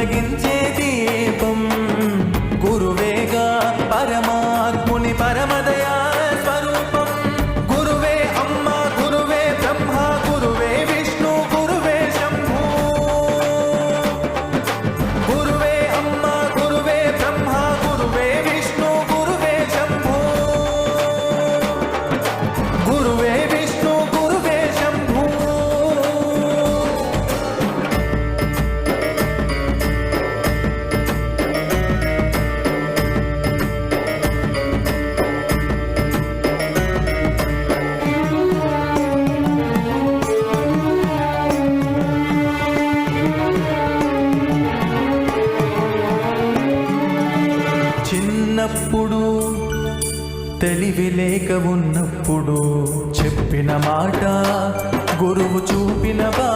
వెలిగించే దీపం గురువేగా పరమాత్ముని పరమదయా స్వరూపం. గురువే అమ్మ గురువే బ్రహ్మ గురువే విష్ణు గురువే శంభు. గురువే అమ్మ గురువే బ్రహ్మ గురువే విష్ణు గురువే శంభు. గురువే విష్ణు గురువే శంభు. చిన్నప్పుడు తెలివి లేక ఉన్నప్పుడు చెప్పిన మాట గురువు